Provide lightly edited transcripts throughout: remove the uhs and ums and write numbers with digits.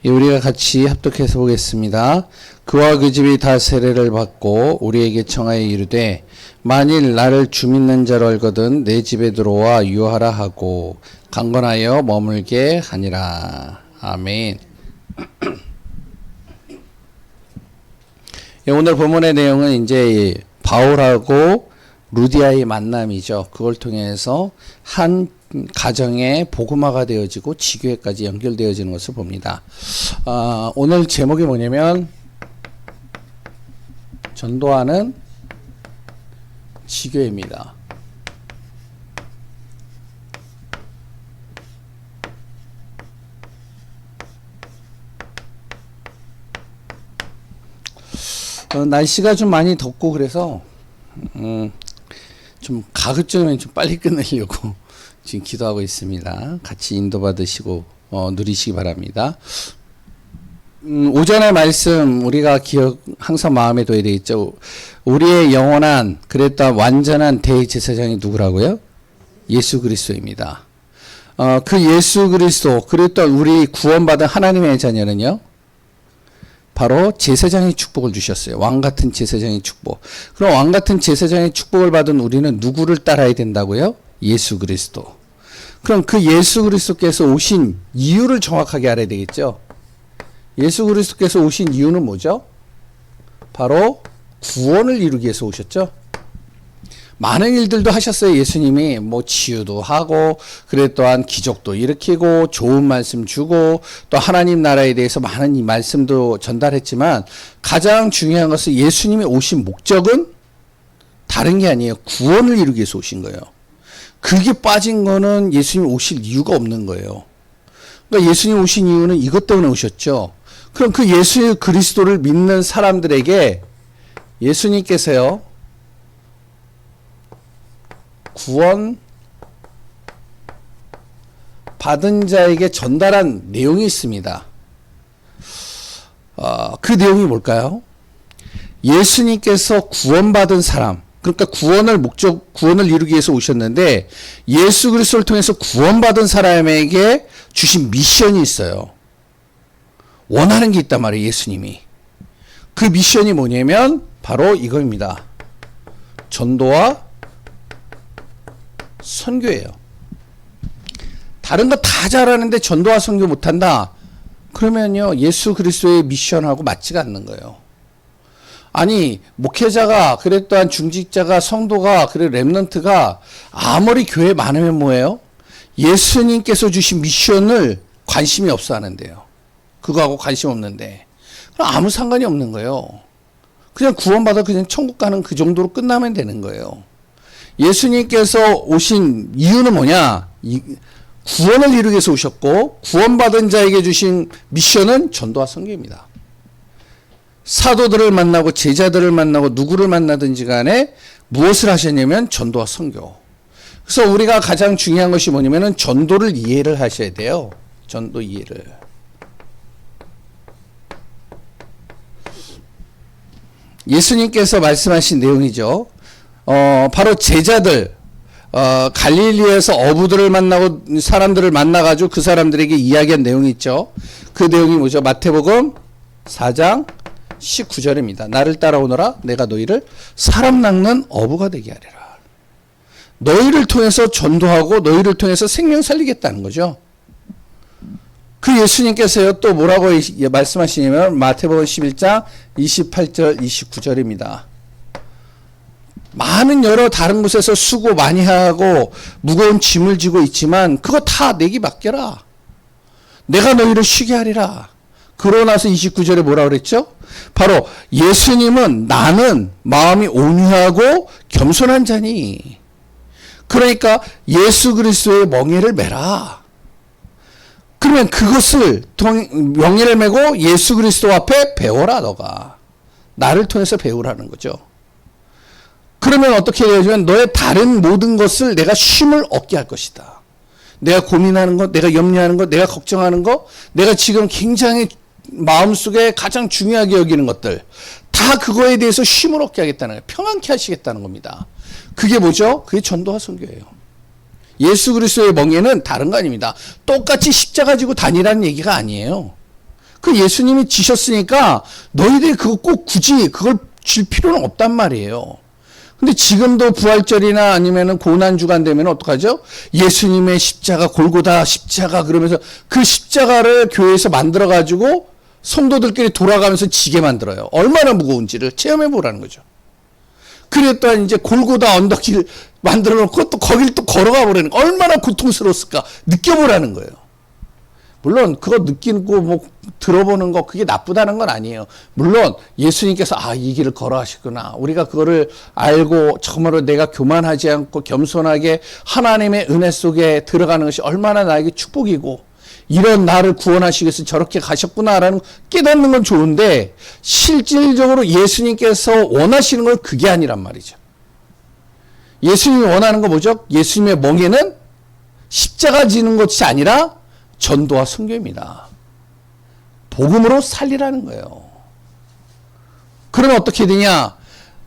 우리가 같이 합독해서 보겠습니다. 그와 그 집이 다 세례를 받고 우리에게 청하여 이르되 만일 나를 주 믿는 자로 알거든 내 집에 들어와 유하라 하고 강건하여 머물게 하니라. 아멘. 오늘 본문의 내용은 이제 바울하고 루디아의 만남이죠. 그걸 통해서 한 가정의 복음화가 되어지고 지교회까지 연결되어지는 것을 봅니다. 오늘 제목이 뭐냐면 전도하는 지교회입니다. 날씨가 좀 많이 덥고 그래서 좀 가급적이면 좀 빨리 끝내려고 지금 기도하고 있습니다. 같이 인도받으시고 누리시기 바랍니다. 오전의 말씀 우리가 항상 마음에 둬야 되겠죠. 우리의 영원한 그랬다 완전한 대제사장이 누구라고요? 예수 그리스도입니다. 그 예수 그리스도 그랬다 우리 구원받은 하나님의 자녀는요. 바로 제사장의 축복을 주셨어요. 왕같은 제사장의 축복. 그럼 왕같은 제사장의 축복을 받은 우리는 누구를 따라야 된다고요? 예수 그리스도. 그럼 그 예수 그리스도께서 오신 이유를 정확하게 알아야 되겠죠. 예수 그리스도께서 오신 이유는 뭐죠? 바로 구원을 이루기 위해서 오셨죠. 많은 일들도 하셨어요. 예수님이 뭐 치유도 하고 그래 또한 기적도 일으키고 좋은 말씀 주고 또 하나님 나라에 대해서 많은 이 말씀도 전달했지만 가장 중요한 것은 예수님이 오신 목적은 다른 게 아니에요. 구원을 이루기 위해서 오신 거예요. 그게 빠진 거는 예수님 오실 이유가 없는 거예요. 그러니까 예수님 오신 이유는 이것 때문에 오셨죠. 그럼 그 예수 그리스도를 믿는 사람들에게 예수님께서요. 구원 받은 자에게 전달한 내용이 있습니다. 그 내용이 뭘까요? 예수님께서 구원받은 사람, 그러니까 구원을 이루기 위해서 오셨는데 예수 그리스도를 통해서 구원받은 사람에게 주신 미션이 있어요. 원하는 게 있단 말이에요. 예수님이. 그 미션이 뭐냐면 바로 이거입니다. 전도와 선교예요. 다른 거 다 잘하는데 전도와 선교 못한다? 그러면요 예수 그리스도의 미션하고 맞지가 않는 거예요. 아니 목회자가 그래 또한 중직자가 성도가 그래 렘넌트가 아무리 교회 많으면 뭐예요? 예수님께서 주신 미션을 관심이 없어 하는데요. 그거하고 관심 없는데 그럼 아무 상관이 없는 거예요. 그냥 구원받아 그냥 천국 가는 그 정도로 끝나면 되는 거예요. 예수님께서 오신 이유는 뭐냐? 구원을 이루기 위해서 오셨고 구원받은 자에게 주신 미션은 전도와 선교입니다. 사도들을 만나고 제자들을 만나고 누구를 만나든지 간에 무엇을 하셨냐면 전도와 선교. 그래서 우리가 가장 중요한 것이 뭐냐면 전도를 이해를 하셔야 돼요. 전도 이해를. 예수님께서 말씀하신 내용이죠. 바로 제자들, 갈릴리에서 어부들을 만나고 사람들을 만나가지고 그 사람들에게 이야기한 내용이 있죠. 그 내용이 뭐죠? 마태복음 4장 19절입니다. 나를 따라오너라 내가 너희를 사람 낚는 어부가 되게 하리라. 너희를 통해서 전도하고 너희를 통해서 생명 살리겠다는 거죠. 그 예수님께서요 또 뭐라고 말씀하시냐면 마태복음 11장 28절 29절입니다. 많은 여러 다른 곳에서 수고 많이 하고 무거운 짐을 지고 있지만 그거 다 내게 맡겨라. 내가 너희를 쉬게 하리라. 그러고 나서 29절에 뭐라 그랬죠? 바로 예수님은 나는 마음이 온유하고 겸손한 자니. 그러니까 예수 그리스도의 멍에를 매라. 그러면 그것을 멍에를 메고 예수 그리스도 앞에 배워라 너가. 나를 통해서 배우라는 거죠. 그러면 어떻게 되냐면 너의 다른 모든 것을 내가 쉼을 얻게 할 것이다. 내가 고민하는 것, 내가 염려하는 것, 내가 걱정하는 것, 내가 지금 굉장히 마음속에 가장 중요하게 여기는 것들 다 그거에 대해서 쉼을 얻게 하겠다는 거예요. 평안케 하시겠다는 겁니다. 그게 뭐죠? 그게 전도와 선교예요. 예수 그리스도의 멍에는 다른 거 아닙니다. 똑같이 십자가 지고 다니라는 얘기가 아니에요. 그 예수님이 지셨으니까 너희들이 그거 꼭 굳이 그걸 줄 필요는 없단 말이에요. 근데 지금도 부활절이나 아니면은 고난주간 되면 어떡하죠? 예수님의 십자가, 골고다 십자가 그러면서 그 십자가를 교회에서 만들어가지고 성도들끼리 돌아가면서 지게 만들어요. 얼마나 무거운지를 체험해 보라는 거죠. 그랬더니 이제 골고다 언덕길 만들어 놓고 또 거길 또 걸어가 보라는 거. 얼마나 고통스러웠을까 느껴보라는 거예요. 물론 그거 느끼고 뭐 들어보는 거 그게 나쁘다는 건 아니에요. 물론 예수님께서 이 길을 걸어가시구나. 우리가 그거를 알고 정말로 내가 교만하지 않고 겸손하게 하나님의 은혜 속에 들어가는 것이 얼마나 나에게 축복이고 이런 나를 구원하시기 위해서 저렇게 가셨구나라는 깨닫는 건 좋은데 실질적으로 예수님께서 원하시는 건 그게 아니란 말이죠. 예수님이 원하는 거 뭐죠? 예수님의 멍에는 십자가 지는 것이 아니라 전도와 선교입니다. 복음으로 살리라는 거예요. 그러면 어떻게 되냐?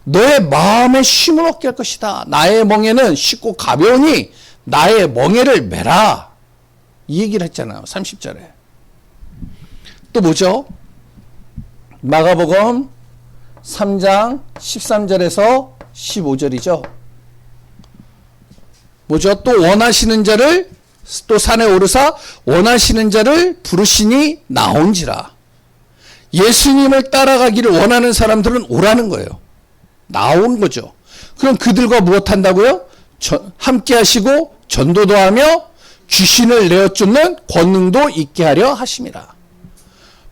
너의 마음에 쉼을 얻게 할 것이다. 나의 멍에는 쉽고 가벼우니 나의 멍에를 메라. 이 얘기를 했잖아요. 30절에. 또 뭐죠? 마가복음 3장 13절에서 15절이죠. 뭐죠? 또 원하시는 자를 또 산에 오르사 원하시는 자를 부르시니 나온지라. 예수님을 따라가기를 원하는 사람들은 오라는 거예요. 나온 거죠. 그럼 그들과 무엇 한다고요? 함께 하시고 전도도 하며 귀신을 내어 쫓는 권능도 있게 하려 하심이라.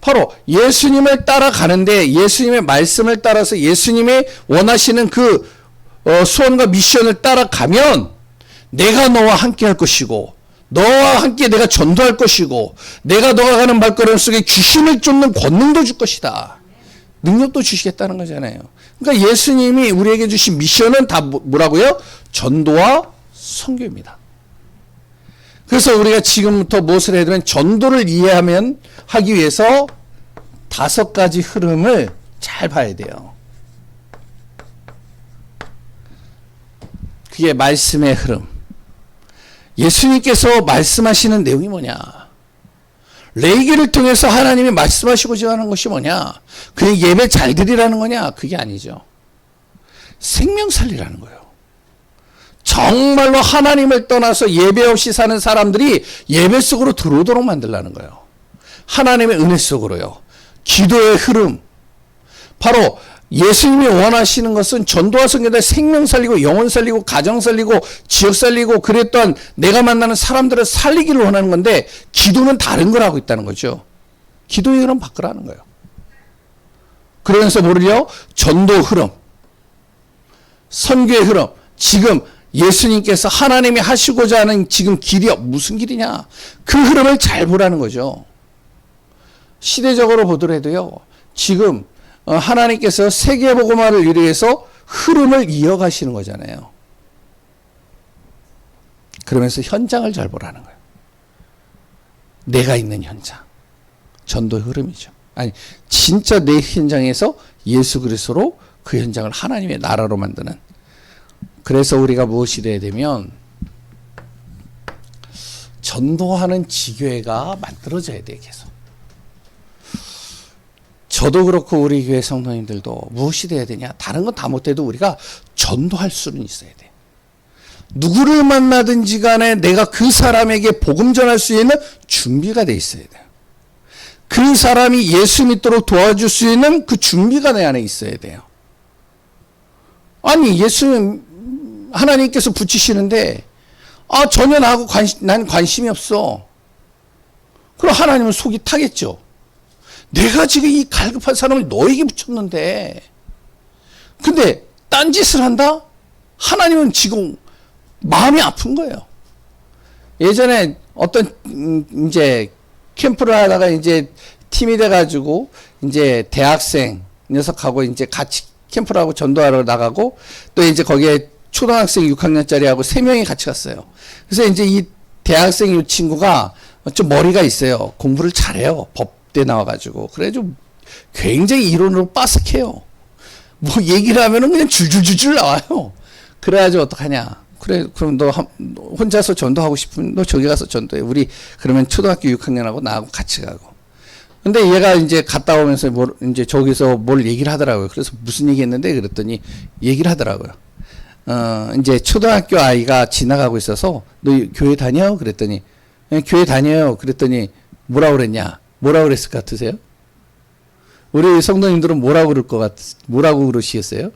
바로 예수님을 따라가는데 예수님의 말씀을 따라서 예수님이 원하시는 그 소원과 미션을 따라가면 내가 너와 함께 할 것이고 너와 함께 내가 전도할 것이고 내가 너가 가는 발걸음 속에 귀신을 쫓는 권능도 줄 것이다. 능력도 주시겠다는 거잖아요. 그러니까 예수님이 우리에게 주신 미션은 다 뭐라고요? 전도와 선교입니다. 그래서 우리가 지금부터 무엇을 해야 되면 전도를 하기 위해서 5가지 흐름을 잘 봐야 돼요. 그게 말씀의 흐름. 예수님께서 말씀하시는 내용이 뭐냐? 레위기를 통해서 하나님이 말씀하시고자 하는 것이 뭐냐? 그냥 예배 잘 드리라는 거냐? 그게 아니죠. 생명 살리라는 거예요. 정말로 하나님을 떠나서 예배 없이 사는 사람들이 예배 속으로 들어오도록 만들라는 거예요. 하나님의 은혜 속으로요. 기도의 흐름. 바로 예수님이 원하시는 것은 전도와 선교다 생명 살리고 영혼 살리고 가정 살리고 지역 살리고 그랬던 내가 만나는 사람들을 살리기를 원하는 건데 기도는 다른 걸 하고 있다는 거죠. 기도의 흐름 바꾸라는 거예요. 그러면서 뭐를요? 전도 흐름, 선교의 흐름. 지금 예수님께서 하나님이 하시고자 하는 지금 길이 무슨 길이냐? 그 흐름을 잘 보라는 거죠. 시대적으로 보더라도요. 지금 하나님께서 세계복음화를 위해서 흐름을 이어가시는 거잖아요. 그러면서 현장을 잘 보라는 거예요. 내가 있는 현장. 전도의 흐름이죠. 아니 진짜 내 현장에서 예수 그리스도로 그 현장을 하나님의 나라로 만드는. 그래서 우리가 무엇이 돼야 되면 전도하는 지교회가 만들어져야 돼요. 계속. 저도 그렇고 우리 교회 성도님들도 무엇이 돼야 되냐? 다른 건 다 못해도 우리가 전도할 수는 있어야 돼. 누구를 만나든지 간에 내가 그 사람에게 복음 전할 수 있는 준비가 돼 있어야 돼요. 그 사람이 예수 믿도록 도와줄 수 있는 그 준비가 내 안에 있어야 돼요. 아니 예수님 하나님께서 붙이시는데 전혀 나하고 난 관심이 없어. 그럼 하나님은 속이 타겠죠. 내가 지금 이 갈급한 사람을 너에게 붙였는데 근데 딴짓을 한다? 하나님은 지금 마음이 아픈 거예요. 예전에 어떤 이제 캠프를 하다가 이제 팀이 돼가지고 이제 대학생 녀석하고 이제 같이 캠프를 하고 전도하러 나가고 또 이제 거기에 초등학생 6학년짜리하고 3명이 같이 갔어요. 그래서 이제 이 대학생 이 친구가 좀 머리가 있어요. 공부를 잘해요. 법대 나와가지고. 그래 좀 굉장히 이론으로 빠삭해요. 뭐 얘기를 하면은 그냥 줄줄줄줄 나와요. 그래가지고 어떡하냐. 그래, 그럼 너 혼자서 전도하고 싶으면 너 저기 가서 전도해. 우리 그러면 초등학교 6학년하고 나하고 같이 가고. 근데 얘가 이제 갔다 오면서 이제 저기서 뭘 얘기를 하더라고요. 그래서 무슨 얘기 했는데 그랬더니 얘기를 하더라고요. 이제 초등학교 아이가 지나가고 있어서 너 교회 다녀? 그랬더니 교회 다녀요. 그랬더니 뭐라고 그랬냐? 뭐라고 그랬을 것 같으세요? 우리 성도님들은 뭐라고 그러시겠어요?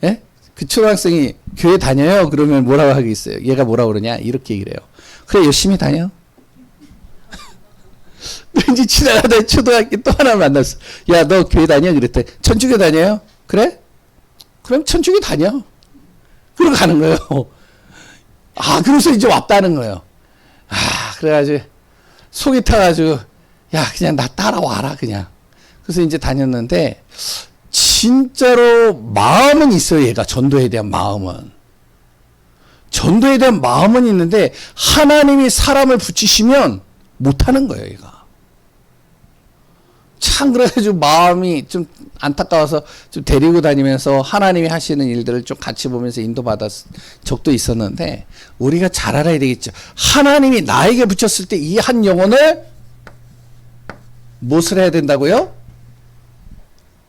예? 그 초등학생이 교회 다녀요? 그러면 뭐라고 하겠어요? 얘가 뭐라고 그러냐? 이렇게 얘기를 해요. 그래, 열심히 다녀. 왠지 지나가다 초등학교 또 하나 만났어. 야, 너 교회 다녀? 그랬더니 천주교 다녀요? 그래? 그럼 천주교 다녀. 그러고 가는 거예요. 그래서 이제 왔다는 거예요. 그래가지고 속이 타가지고 야, 그냥 나 따라와라 그냥. 그래서 이제 다녔는데 진짜로 마음은 있어요. 얘가 전도에 대한 마음은. 전도에 대한 마음은 있는데 하나님이 사람을 붙이시면 못하는 거예요. 얘가. 참 그래가지고 마음이 좀 안타까워서 좀 데리고 다니면서 하나님이 하시는 일들을 좀 같이 보면서 인도받았 적도 있었는데 우리가 잘 알아야 되겠죠. 하나님이 나에게 붙였을 때 이 한 영혼을 무엇을 해야 된다고요?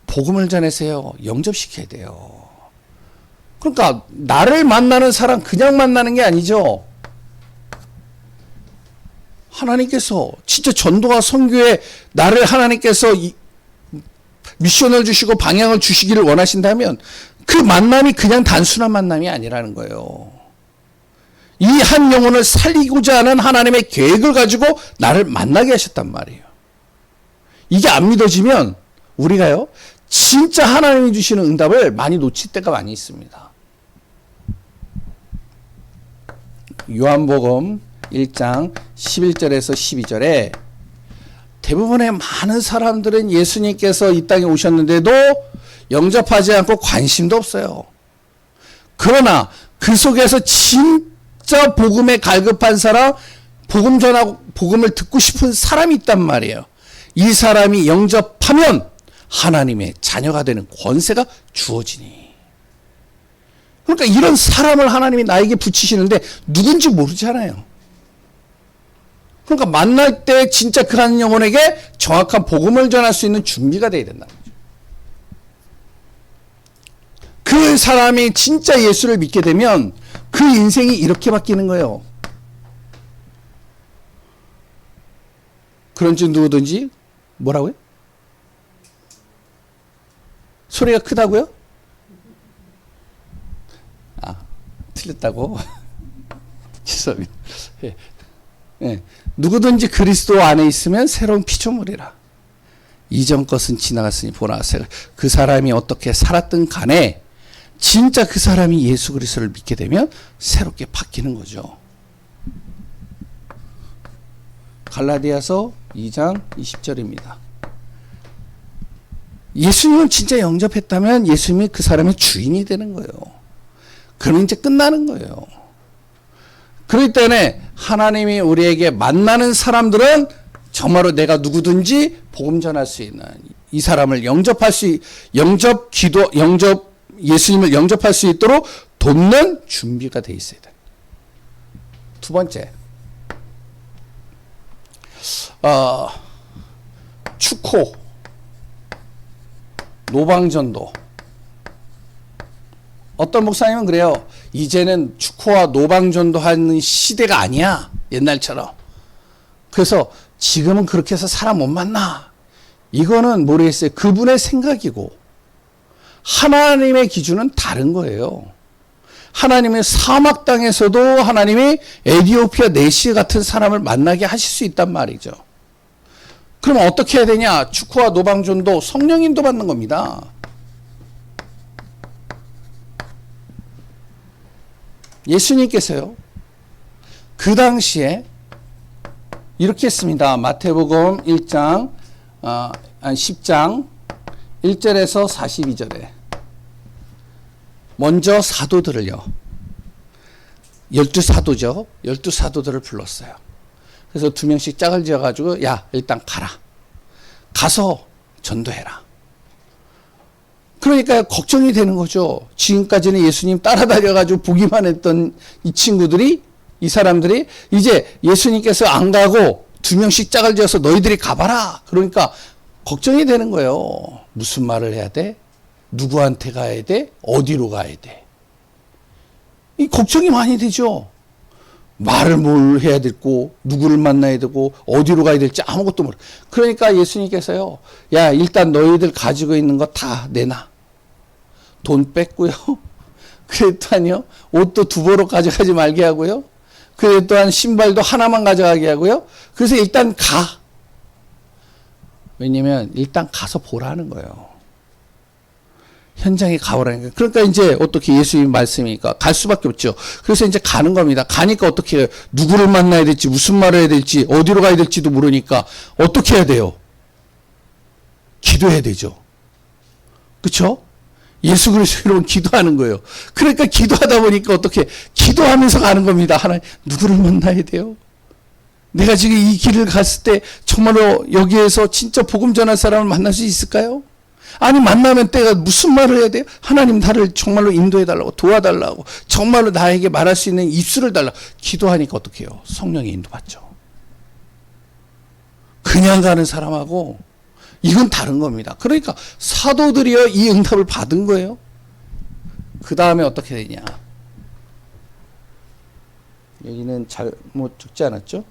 복음을 전해서요. 영접시켜야 돼요. 그러니까 나를 만나는 사람 그냥 만나는 게 아니죠. 하나님께서 진짜 전도와 선교에 나를 하나님께서 미션을 주시고 방향을 주시기를 원하신다면 그 만남이 그냥 단순한 만남이 아니라는 거예요. 이 한 영혼을 살리고자 하는 하나님의 계획을 가지고 나를 만나게 하셨단 말이에요. 이게 안 믿어지면 우리가요 진짜 하나님이 주시는 응답을 많이 놓칠 때가 많이 있습니다. 요한복음 1장 11절에서 12절에 대부분의 많은 사람들은 예수님께서 이 땅에 오셨는데도 영접하지 않고 관심도 없어요. 그러나 그 속에서 진짜 복음에 갈급한 사람, 복음 전하고 복음을 듣고 싶은 사람이 있단 말이에요. 이 사람이 영접하면 하나님의 자녀가 되는 권세가 주어지니. 그러니까 이런 사람을 하나님이 나에게 붙이시는데 누군지 모르잖아요. 그러니까 만날 때 진짜 그 한 영혼에게 정확한 복음을 전할 수 있는 준비가 돼야 된다는 거죠. 그 사람이 진짜 예수를 믿게 되면 그 인생이 이렇게 바뀌는 거예요. 그런지 누구든지 뭐라고요? 소리가 크다고요? 틀렸다고? 죄송합니다. 예. 누구든지 그리스도 안에 있으면 새로운 피조물이라. 이전 것은 지나갔으니 보라. 그 사람이 어떻게 살았든 간에 진짜 그 사람이 예수 그리스도를 믿게 되면 새롭게 바뀌는 거죠. 갈라디아서 2장 20절입니다. 예수님을 진짜 영접했다면 예수님이 그 사람의 주인이 되는 거예요. 그러면 이제 끝나는 거예요. 그렇기 때문에 하나님이 우리에게 만나는 사람들은 정말로 내가 누구든지 복음 전할 수 있는 이 사람을 예수님을 영접할 수 있도록 돕는 준비가 돼 있어야 돼. 두 번째, 축호, 노방전도. 어떤 목사님은 그래요. 이제는 축호와 노방전도 하는 시대가 아니야. 옛날처럼. 그래서 지금은 그렇게 해서 사람 못 만나. 이거는 모르겠어요. 그분의 생각이고 하나님의 기준은 다른 거예요. 하나님의 사막 땅에서도 하나님이 에디오피아 내시 같은 사람을 만나게 하실 수 있단 말이죠. 그럼 어떻게 해야 되냐? 축호와 노방전도 성령 인도 받는 겁니다. 예수님께서요, 그 당시에 이렇게 했습니다. 마태복음 10장 1절에서 42절에 먼저 사도들을요, 12사도죠. 12사도들을 불렀어요. 그래서 2명씩 짝을 지어가지고 야, 일단 가라. 가서 전도해라. 그러니까 걱정이 되는 거죠. 지금까지는 예수님 따라다녀가지고 보기만 했던 이 친구들이, 이 사람들이 이제 예수님께서 안 가고 2명씩 짝을 지어서 너희들이 가봐라. 그러니까 걱정이 되는 거예요. 무슨 말을 해야 돼? 누구한테 가야 돼? 어디로 가야 돼? 이 걱정이 많이 되죠. 말을 뭘 해야 되고 누구를 만나야 되고 어디로 가야 될지 아무것도 모르. 그러니까 예수님께서요. 야, 일단 너희들 가지고 있는 거 다 내놔. 돈 뺐고요. 그래 또한요. 옷도 2벌로 가져가지 말게 하고요. 그래 또한 신발도 하나만 가져가게 하고요. 그래서 일단 가. 왜냐면 일단 가서 보라는 거예요. 현장에 가보라니까. 그러니까 이제 어떻게 예수님 말씀이니까 갈 수밖에 없죠. 그래서 이제 가는 겁니다. 가니까 어떻게 해요? 누구를 만나야 될지, 무슨 말을 해야 될지, 어디로 가야 될지도 모르니까 어떻게 해야 돼요? 기도해야 되죠. 그렇죠? 예수 그리스도로 기도하는 거예요. 그러니까 기도하다 보니까 어떻게 기도하면서 가는 겁니다. 하나님, 누구를 만나야 돼요? 내가 지금 이 길을 갔을 때 정말로 여기에서 진짜 복음 전할 사람을 만날 수 있을까요? 아니 만나면 때가 무슨 말을 해야 돼요? 하나님 나를 정말로 인도해달라고 도와달라고 정말로 나에게 말할 수 있는 입술을 달라고 기도하니까 어떻게 해요? 성령의 인도받죠. 그냥 가는 사람하고 이건 다른 겁니다. 그러니까 사도들이요 이 응답을 받은 거예요. 그 다음에 어떻게 되냐. 여기는 잘못 적지 않았죠?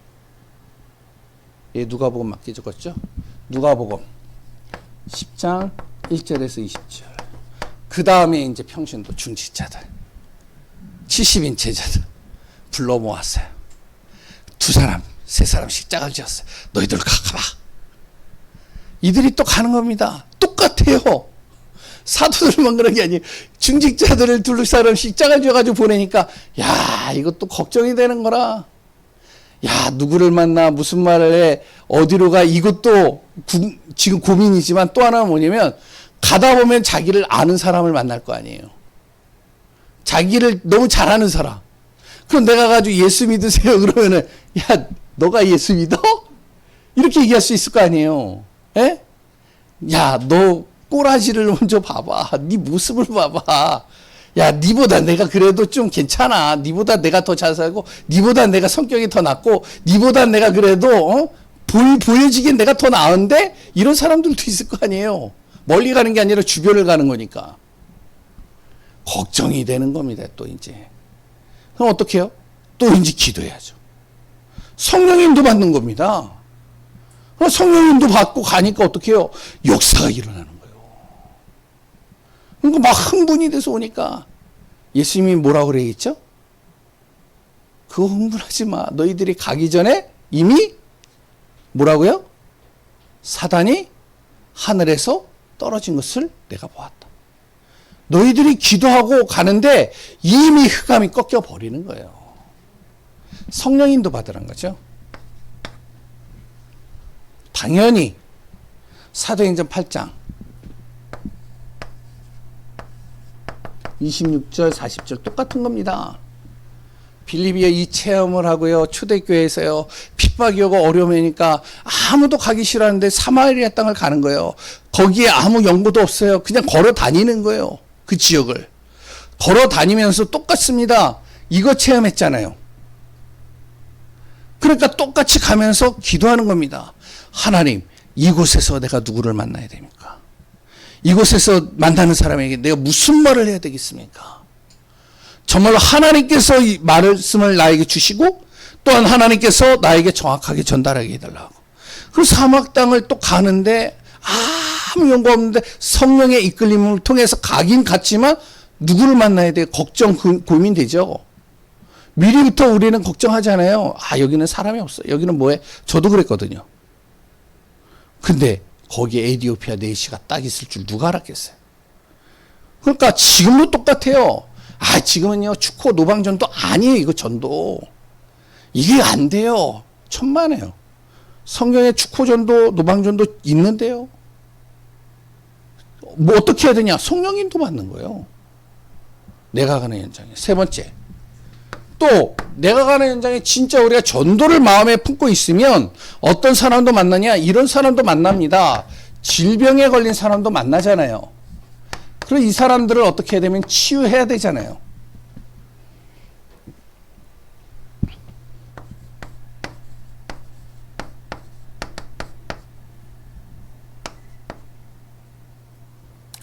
예, 누가복음 맞게 적었죠? 누가복음 10장 1절에서 20절. 그 다음에 이제 평신도 중직자들 70인 제자들 불러 모았어요. 2사람 3사람씩 짝을 지었어요. 너희들 가봐. 이들이 또 가는 겁니다. 똑같아요. 사도들만 그런 게 아니에요. 중직자들을 2사람씩 짝을 지어가지고 보내니까 야 이것도 걱정이 되는 거라. 야 누구를 만나 무슨 말을 해 어디로 가 이것도 지금 고민이지만 또 하나는 뭐냐면 가다 보면 자기를 아는 사람을 만날 거 아니에요. 자기를 너무 잘 아는 사람. 그럼 내가 가지고 예수 믿으세요 그러면은 야 너가 예수 믿어? 이렇게 얘기할 수 있을 거 아니에요. 에? 야 너 꼬라지를 먼저 봐봐. 네 모습을 봐봐. 야, 니보다 내가 그래도 좀 괜찮아. 니보다 내가 더 잘 살고, 니보다 내가 성격이 더 낫고, 니보다 내가 그래도, 보여지긴 내가 더 나은데? 이런 사람들도 있을 거 아니에요. 멀리 가는 게 아니라 주변을 가는 거니까. 걱정이 되는 겁니다, 또 이제. 그럼 어떻게 해요? 또 이제 기도해야죠. 성령님도 받는 겁니다. 그럼 성령님도 받고 가니까 어떻게 해요? 역사가 일어나는 거예요. 그러니까 막 흥분이 돼서 오니까 예수님이 뭐라고 그러겠죠? 그거 흥분하지 마. 너희들이 가기 전에 이미 뭐라고요? 사단이 하늘에서 떨어진 것을 내가 보았다. 너희들이 기도하고 가는데 이미 흑암이 꺾여 버리는 거예요. 성령인도 받으란 거죠. 당연히 사도행전 8장 26절 40절 똑같은 겁니다. 빌립비에 이 체험을 하고요. 초대교회에서요. 핍박이 오고 어려우니까 아무도 가기 싫어하는데 사마리아 땅을 가는 거예요. 거기에 아무 연고도 없어요. 그냥 걸어 다니는 거예요. 그 지역을. 걸어 다니면서 똑같습니다. 이거 체험했잖아요. 그러니까 똑같이 가면서 기도하는 겁니다. 하나님, 이곳에서 내가 누구를 만나야 됩니까? 이곳에서 만나는 사람에게 내가 무슨 말을 해야 되겠습니까? 정말로 하나님께서 이 말씀을 나에게 주시고 또한 하나님께서 나에게 정확하게 전달하게 해달라고. 그 사막 땅을 또 가는데 아무 연고 없는데 성령의 이끌림을 통해서 가긴 갔지만 누구를 만나야 돼? 걱정, 고민되죠. 미리부터 우리는 걱정하잖아요. 아, 여기는 사람이 없어. 여기는 뭐해? 저도 그랬거든요. 근데 거기에 에티오피아 내시가 딱 있을 줄 누가 알았겠어요? 그러니까 지금도 똑같아요. 아, 지금은요, 축구 노방전도 아니에요, 이거 전도. 이게 안 돼요. 천만에요. 성경에 축구전도 노방전도 있는데요. 뭐 어떻게 해야 되냐? 성령님도 받는 거예요. 내가 가는 현장에. 3번째. 또 내가 가는 현장에 진짜 우리가 전도를 마음에 품고 있으면 어떤 사람도 만나냐? 이런 사람도 만납니다. 질병에 걸린 사람도 만나잖아요. 그럼 이 사람들을 어떻게 해야 되면 치유해야 되잖아요.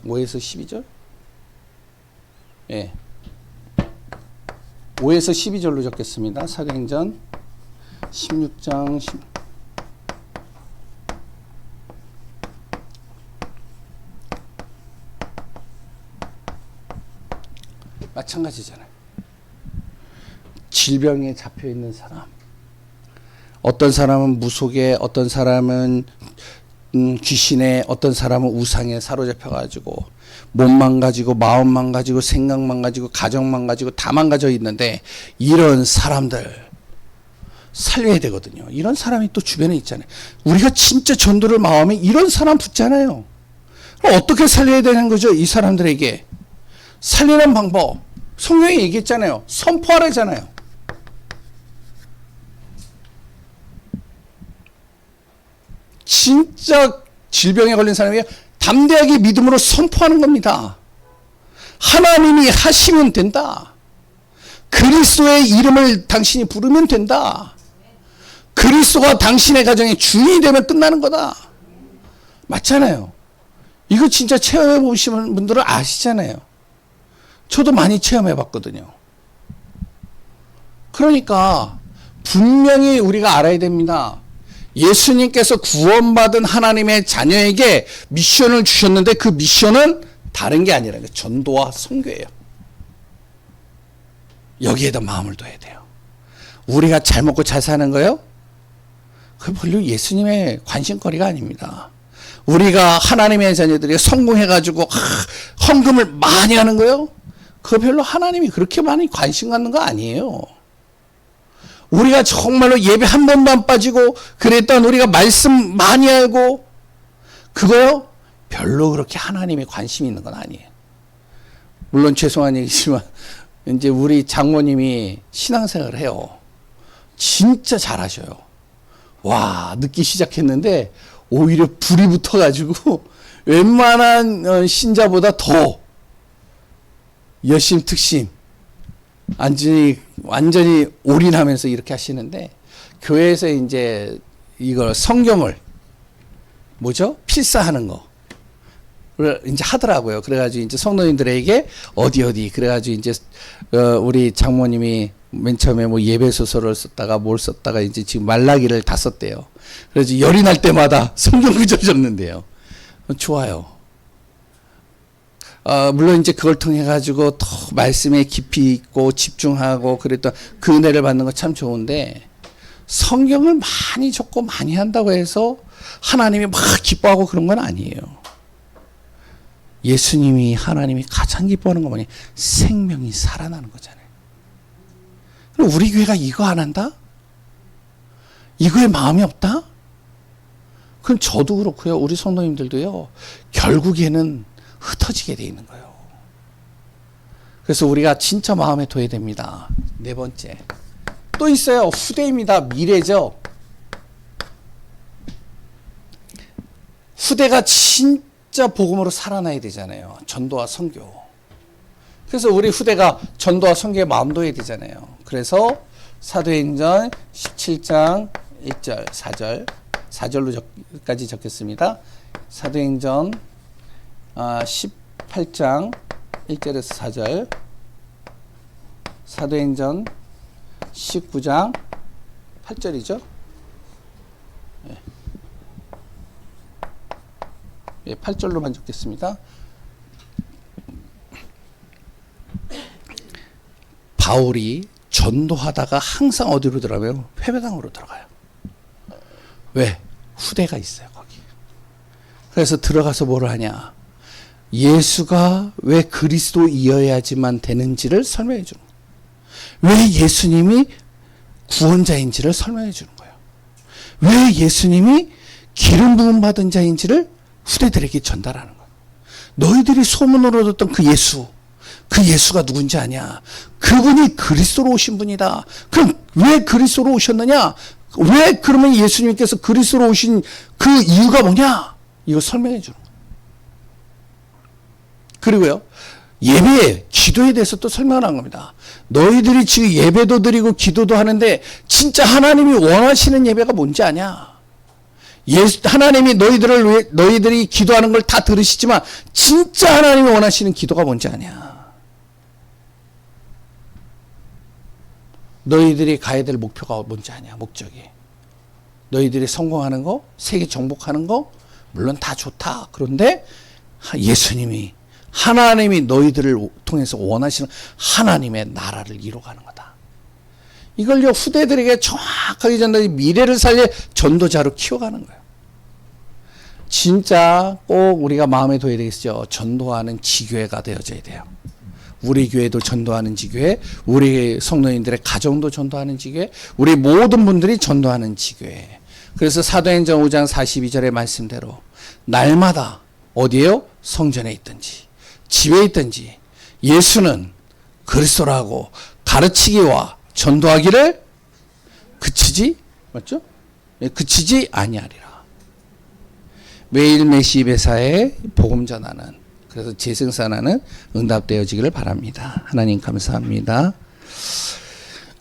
5에서 12절? 예. 5에서 12절로 적겠습니다. 사도행전 16장 10. 마찬가지잖아요. 질병에 잡혀 있는 사람. 어떤 사람은 무속에, 어떤 사람은 귀신에, 어떤 사람은 우상에 사로잡혀 가지고 몸만 가지고 마음만 가지고 생각만 가지고 가정만 가지고 다 망가져 있는데, 이런 사람들 살려야 되거든요. 이런 사람이 또 주변에 있잖아요. 우리가 진짜 전도를 마음에 이런 사람 붙잖아요. 그럼 어떻게 살려야 되는 거죠? 이 사람들에게 살리는 방법 성경에 얘기했잖아요. 선포하라잖아요. 진짜 질병에 걸린 사람이 담대하게 믿음으로 선포하는 겁니다. 하나님이 하시면 된다. 그리스도의 이름을 당신이 부르면 된다. 그리스도가 당신의 가정의 주인이 되면 끝나는 거다. 맞잖아요. 이거 진짜 체험해 보시는 분들은 아시잖아요. 저도 많이 체험해 봤거든요. 그러니까 분명히 우리가 알아야 됩니다. 예수님께서 구원받은 하나님의 자녀에게 미션을 주셨는데, 그 미션은 다른 게 아니라 전도와 선교예요. 여기에다 마음을 둬야 돼요. 우리가 잘 먹고 잘 사는 거요? 그게 별로 예수님의 관심거리가 아닙니다. 우리가 하나님의 자녀들이 성공해가지고 헌금을 많이 하는 거요? 그거 별로 하나님이 그렇게 많이 관심 갖는 거 아니에요. 우리가 정말로 예배 한 번도 안 빠지고 그랬던, 우리가 말씀 많이 알고, 그거요? 별로 그렇게 하나님의 관심이 있는 건 아니에요. 물론 죄송한 얘기지만 이제 우리 장모님이 신앙생활을 해요. 진짜 잘하셔요. 와, 늦기 시작했는데 오히려 불이 붙어가지고 웬만한 신자보다 더 열심 완전히 올인하면서 이렇게 하시는데, 교회에서 이제 이걸 성경을 필사하는 거 이제 하더라고요. 그래가지고 이제 성도님들에게 어디 그래가지고 이제 우리 장모님이 맨 처음에 뭐 예배 소설을 썼다가 뭘 썼다가 이제 지금 말라기를 다 썼대요. 그래서 열이 날 때마다 성경 구절 적는데요. 좋아요. 물론 이제 그걸 통해 가지고 더 말씀에 깊이 있고 집중하고 그랬던 그 은혜를 받는 거 참 좋은데, 성경을 많이 적고 많이 한다고 해서 하나님이 막 기뻐하고 그런 건 아니에요. 예수님이, 하나님이 가장 기뻐하는 건 뭐냐? 생명이 살아나는 거잖아요. 그럼 우리 교회가 이거 안 한다? 이거에 마음이 없다? 그럼 저도 그렇고요. 우리 성도님들도요. 결국에는 흩어지게 돼 있는 거예요. 그래서 우리가 진짜 마음에 둬야 됩니다. 네 번째. 또 있어요. 후대입니다. 미래죠. 후대가 진짜 복음으로 살아나야 되잖아요. 전도와 선교. 그래서 우리 후대가 전도와 선교에 마음 둬야 되잖아요. 그래서 사도행전 17장 1절, 4절로까지 적겠습니다. 사도행전 18장 1절에서 4절, 사도행전 19장 8절이죠. 예, 8절로만 적겠습니다. 바울이 전도하다가 항상 어디로 들어가요? 회배당으로 들어가요. 왜? 후대가 있어요, 거기. 그래서 들어가서 뭐를 하냐? 예수가 왜 그리스도이어야지만 되는지를 설명해 주는 거예요. 왜 예수님이 구원자인지를 설명해 주는 거예요. 왜 예수님이 기름 부음 받은 자인지를 후대들에게 전달하는 거예요. 너희들이 소문으로 듣던 그 예수가 누군지 아냐? 그분이 그리스도로 오신 분이다. 그럼 왜 그리스도로 오셨느냐? 왜 그러면 예수님께서 그리스도로 오신 그 이유가 뭐냐? 이거 설명해 주는 거예요. 그리고요, 예배, 기도에 대해서 또 설명을 한 겁니다. 너희들이 지금 예배도 드리고 기도도 하는데 진짜 하나님이 원하시는 예배가 뭔지 아냐? 하나님이 너희들이 기도하는 걸 다 들으시지만 진짜 하나님이 원하시는 기도가 뭔지 아냐. 너희들이 가야 될 목표가 뭔지 아냐. 목적이. 너희들이 성공하는 거, 세계 정복하는 거 물론 다 좋다. 그런데 예수님이 하나님이 너희들을 통해서 원하시는 하나님의 나라를 이루어가는 거다. 이걸요 후대들에게 정확하게 전달해 미래를 살릴 전도자로 키워가는 거예요. 진짜 꼭 우리가 마음에 둬야 되겠죠. 전도하는 지교회가 되어져야 돼요. 우리 교회도 전도하는 지교회, 우리 성도님들의 가정도 전도하는 지교회, 우리 모든 분들이 전도하는 지교회. 그래서 사도행전 5장 42절의 말씀대로 날마다 어디에요? 성전에 있든지 집에 있든지 예수는 그리스도라고 가르치기와 전도하기를 그치지 맞죠? 그치지 아니하리라. 매일 메시 배사에 복음 전하는 그래서 재생산하는 응답되어지기를 바랍니다. 하나님 감사합니다.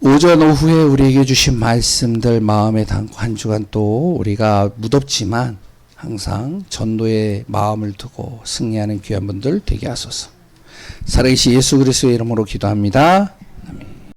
오전 오후에 우리에게 주신 말씀들 마음에 담고 한 주간 또 우리가 무덥지만 항상 전도의 마음을 두고 승리하는 귀한 분들 되게 하소서. 살아계신 예수 그리스도의 이름으로 기도합니다.